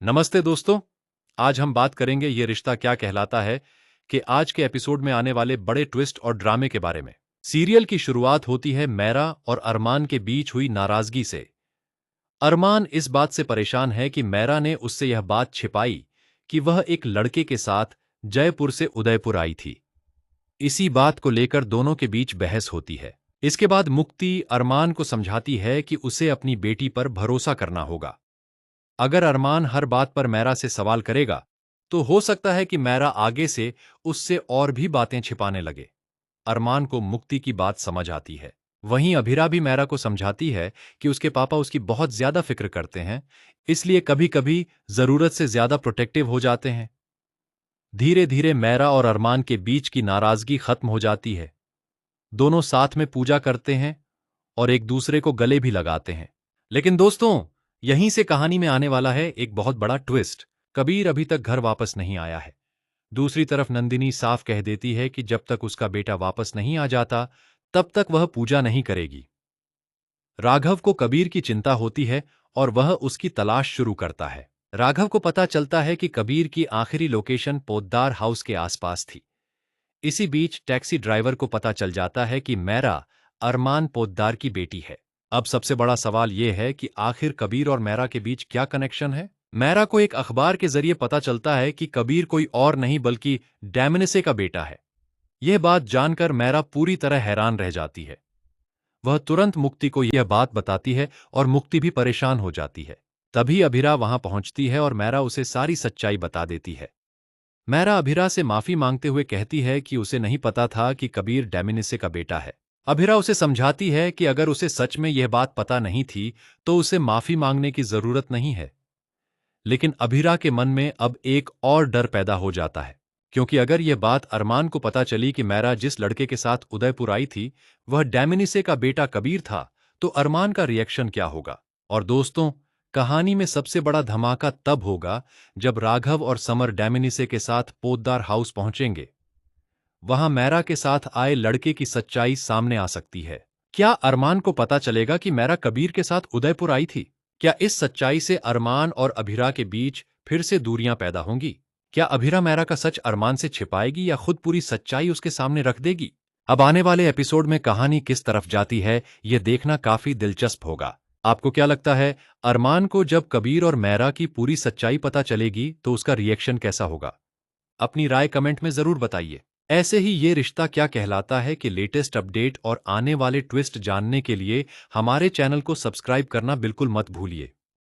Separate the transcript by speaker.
Speaker 1: नमस्ते दोस्तों। आज हम बात करेंगे ये रिश्ता क्या कहलाता है कि आज के एपिसोड में आने वाले बड़े ट्विस्ट और ड्रामे के बारे में। सीरियल की शुरुआत होती है मैरा और अरमान के बीच हुई नाराजगी से। अरमान इस बात से परेशान है कि मैरा ने उससे यह बात छिपाई कि वह एक लड़के के साथ जयपुर से उदयपुर आई थी। इसी बात को लेकर दोनों के बीच बहस होती है। इसके बाद मुक्ति अरमान को समझाती है कि उसे अपनी बेटी पर भरोसा करना होगा। अगर अरमान हर बात पर मैरा से सवाल करेगा तो हो सकता है कि मैरा आगे से उससे और भी बातें छिपाने लगे। अरमान को मुक्ति की बात समझ आती है। वहीं अभिरा भी मैरा को समझाती है कि उसके पापा उसकी बहुत ज्यादा फिक्र करते हैं, इसलिए कभी कभी जरूरत से ज्यादा प्रोटेक्टिव हो जाते हैं। धीरे धीरे मैरा और अरमान के बीच की नाराजगी खत्म हो जाती है। दोनों साथ में पूजा करते हैं और एक दूसरे को गले भी लगाते हैं। लेकिन दोस्तों, यहीं से कहानी में आने वाला है एक बहुत बड़ा ट्विस्ट। कबीर अभी तक घर वापस नहीं आया है। दूसरी तरफ नंदिनी साफ कह देती है कि जब तक उसका बेटा वापस नहीं आ जाता तब तक वह पूजा नहीं करेगी। राघव को कबीर की चिंता होती है और वह उसकी तलाश शुरू करता है। राघव को पता चलता है कि कबीर की आखिरी लोकेशन पोद्दार हाउस के आसपास थी। इसी बीच टैक्सी ड्राइवर को पता चल जाता है कि मैरा अरमान पोद्दार की बेटी है। अब सबसे बड़ा सवाल यह है कि आखिर कबीर और मैरा के बीच क्या कनेक्शन है। मैरा को एक अखबार के जरिए पता चलता है कि कबीर कोई और नहीं बल्कि डैमनिसे का बेटा है। यह बात जानकर मैरा पूरी तरह हैरान रह जाती है। वह तुरंत मुक्ति को यह बात बताती है और मुक्ति भी परेशान हो जाती है। तभी अभिरा वहां पहुंचती है और मैरा उसे सारी सच्चाई बता देती है। मैरा अभिरा से माफी मांगते हुए कहती है कि उसे नहीं पता था कि कबीर डैमिनिसे का बेटा है। अभिरा उसे समझाती है कि अगर उसे सच में यह बात पता नहीं थी तो उसे माफी मांगने की जरूरत नहीं है। लेकिन अभिरा के मन में अब एक और डर पैदा हो जाता है, क्योंकि अगर यह बात अरमान को पता चली कि मैरा जिस लड़के के साथ उदयपुर आई थी वह डैमिनिसे का बेटा कबीर था, तो अरमान का रिएक्शन क्या होगा। और दोस्तों, कहानी में सबसे बड़ा धमाका तब होगा जब राघव और समर डैमिनिसे के साथ पोद्दार हाउस पहुंचेंगे। वहां मैरा के साथ आए लड़के की सच्चाई सामने आ सकती है। क्या अरमान को पता चलेगा कि मैरा कबीर के साथ उदयपुर आई थी? क्या इस सच्चाई से अरमान और अभिरा के बीच फिर से दूरियां पैदा होंगी? क्या अभिरा मैरा का सच अरमान से छिपाएगी या खुद पूरी सच्चाई उसके सामने रख देगी? अब आने वाले एपिसोड में कहानी किस तरफ जाती है, यह देखना काफी दिलचस्प होगा। आपको क्या लगता है, अरमान को जब कबीर और मैरा की पूरी सच्चाई पता चलेगी तो उसका रिएक्शन कैसा होगा? अपनी राय कमेंट में जरूर बताइए। ऐसे ही ये रिश्ता क्या कहलाता है कि लेटेस्ट अपडेट और आने वाले ट्विस्ट जानने के लिए हमारे चैनल को सब्सक्राइब करना बिल्कुल मत भूलिए।